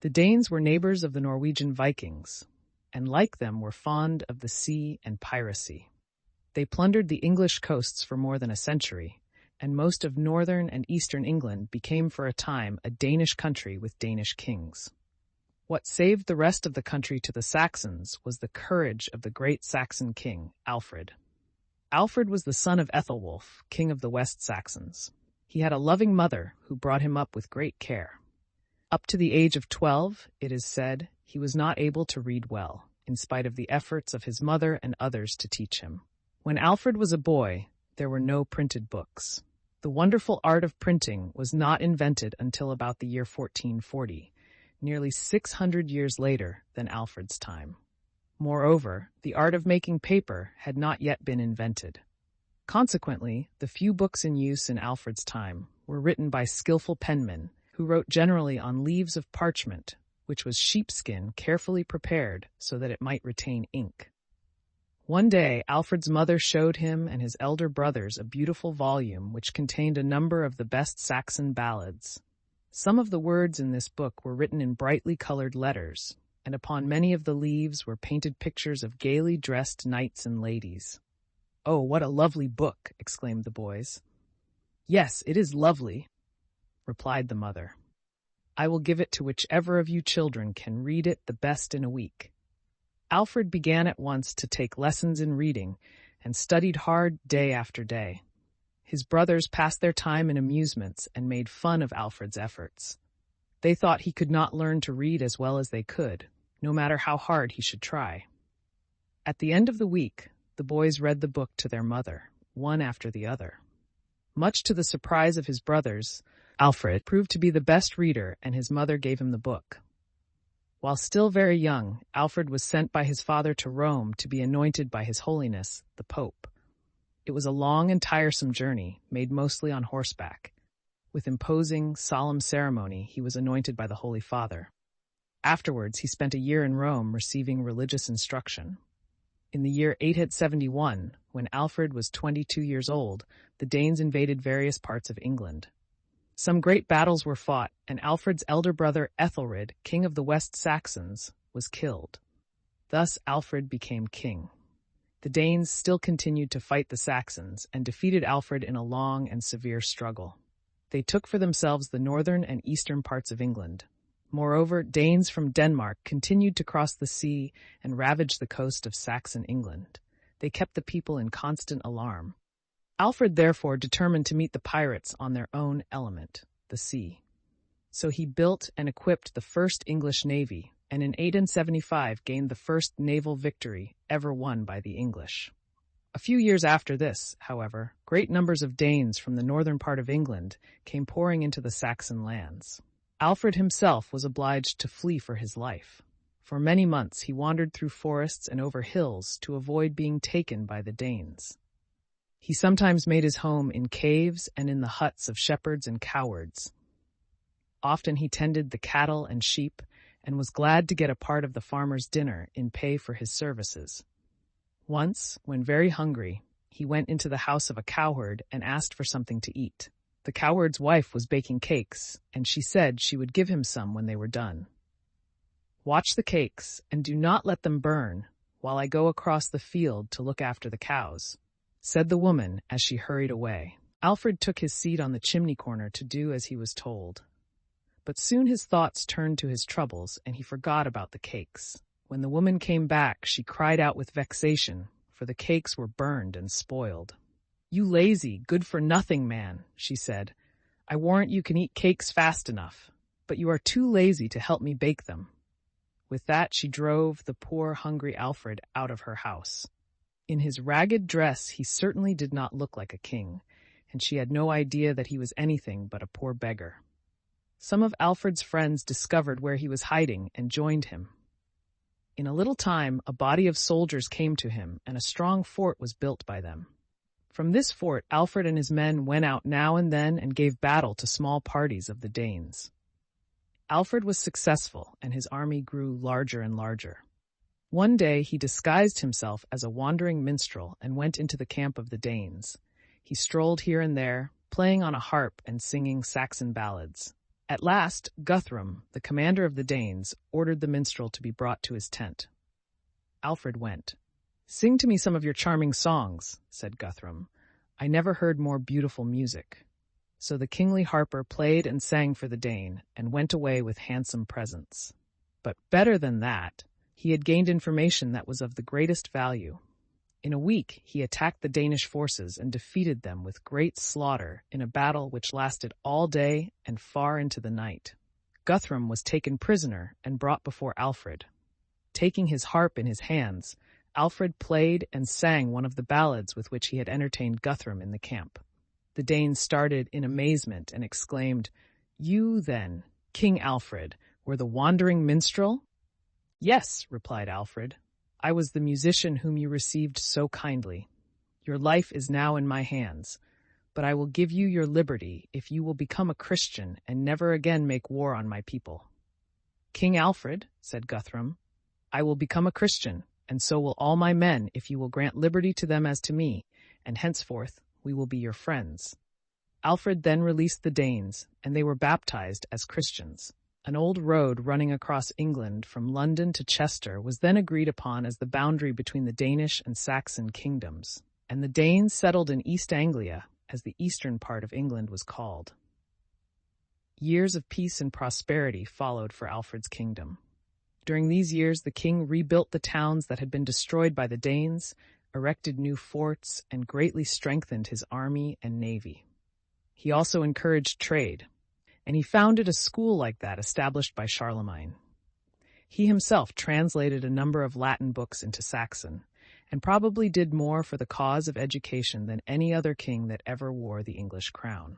The Danes were neighbors of the Norwegian Vikings, and like them were fond of the sea and piracy. They plundered the English coasts for more than a century, and most of northern and eastern England became for a time a Danish country with Danish kings. What saved the rest of the country to the Saxons was the courage of the great Saxon king, Alfred. Alfred was the son of Ethelwulf, king of the West Saxons. He had a loving mother who brought him up with great care. Up to the age of 12, it is said, he was not able to read well, in spite of the efforts of his mother and others to teach him. When Alfred was a boy, there were no printed books. The wonderful art of printing was not invented until about the year 1440, nearly 600 years later than Alfred's time. Moreover, the art of making paper had not yet been invented. Consequently, the few books in use in Alfred's time were written by skillful penmen, who wrote generally on leaves of parchment, which was sheepskin carefully prepared so that it might retain ink. One day, Alfred's mother showed him and his elder brothers a beautiful volume which contained a number of the best Saxon ballads. Some of the words in this book were written in brightly colored letters, and upon many of the leaves were painted pictures of gaily dressed knights and ladies. "Oh, what a lovely book!" exclaimed the boys. "Yes, it is lovely," replied the mother. "I will give it to whichever of you children can read it the best in a week." Alfred began at once to take lessons in reading and studied hard day after day. His brothers passed their time in amusements and made fun of Alfred's efforts. They thought he could not learn to read as well as they could, no matter how hard he should try. At the end of the week, the boys read the book to their mother, one after the other. Much to the surprise of his brothers, Alfred proved to be the best reader, and his mother gave him the book. While still very young, Alfred was sent by his father to Rome to be anointed by His Holiness, the Pope. It was a long and tiresome journey, made mostly on horseback. With imposing, solemn ceremony, he was anointed by the Holy Father. Afterwards, he spent a year in Rome receiving religious instruction. In the year 871, when Alfred was 22 years old, the Danes invaded various parts of England. Some great battles were fought, and Alfred's elder brother Ethelred, king of the West Saxons, was killed. Thus Alfred became king. The Danes still continued to fight the Saxons and defeated Alfred in a long and severe struggle. They took for themselves the northern and eastern parts of England. Moreover, Danes from Denmark continued to cross the sea and ravage the coast of Saxon England. They kept the people in constant alarm. Alfred therefore determined to meet the pirates on their own element, the sea. So he built and equipped the first English navy, and in 875 gained the first naval victory ever won by the English. A few years after this, however, great numbers of Danes from the northern part of England came pouring into the Saxon lands. Alfred himself was obliged to flee for his life. For many months he wandered through forests and over hills to avoid being taken by the Danes. He sometimes made his home in caves and in the huts of shepherds and cowards. Often he tended the cattle and sheep and was glad to get a part of the farmer's dinner in pay for his services. Once, when very hungry, he went into the house of a cowherd and asked for something to eat. The cowherd's wife was baking cakes, and she said she would give him some when they were done. "Watch the cakes, and do not let them burn, while I go across the field to look after the cows," said the woman as she hurried away. Alfred took his seat on the chimney corner to do as he was told. But soon his thoughts turned to his troubles, and he forgot about the cakes. When the woman came back, she cried out with vexation, for the cakes were burned and spoiled. "You lazy, good-for-nothing man," she said. "I warrant you can eat cakes fast enough, but you are too lazy to help me bake them." With that she drove the poor, hungry Alfred out of her house. In his ragged dress he certainly did not look like a king, and she had no idea that he was anything but a poor beggar. Some of Alfred's friends discovered where he was hiding and joined him. In a little time, a body of soldiers came to him, and a strong fort was built by them. From this fort, Alfred and his men went out now and then and gave battle to small parties of the Danes. Alfred was successful, and his army grew larger and larger. One day he disguised himself as a wandering minstrel and went into the camp of the Danes. He strolled here and there, playing on a harp and singing Saxon ballads. At last, Guthrum, the commander of the Danes, ordered the minstrel to be brought to his tent. Alfred went. "Sing to me some of your charming songs," said Guthrum. "I never heard more beautiful music." So the kingly harper played and sang for the Dane, and went away with handsome presents. But better than that, he had gained information that was of the greatest value. In a week, he attacked the Danish forces and defeated them with great slaughter in a battle which lasted all day and far into the night. Guthrum was taken prisoner and brought before Alfred. Taking his harp in his hands, Alfred played and sang one of the ballads with which he had entertained Guthrum in the camp. The Danes started in amazement and exclaimed, "You, then, King Alfred, were the wandering minstrel?" "Yes," replied Alfred. "I was the musician whom you received so kindly. Your life is now in my hands, but I will give you your liberty if you will become a Christian and never again make war on my people." "King Alfred," said Guthrum, "I will become a Christian, and so will all my men if you will grant liberty to them as to me, and henceforth we will be your friends." Alfred then released the Danes, and they were baptized as Christians. An old road running across England from London to Chester was then agreed upon as the boundary between the Danish and Saxon kingdoms, and the Danes settled in East Anglia, as the eastern part of England was called. Years of peace and prosperity followed for Alfred's kingdom. During these years, the king rebuilt the towns that had been destroyed by the Danes, erected new forts, and greatly strengthened his army and navy. He also encouraged trade, and he founded a school like that established by Charlemagne. He himself translated a number of Latin books into Saxon, and probably did more for the cause of education than any other king that ever wore the English crown.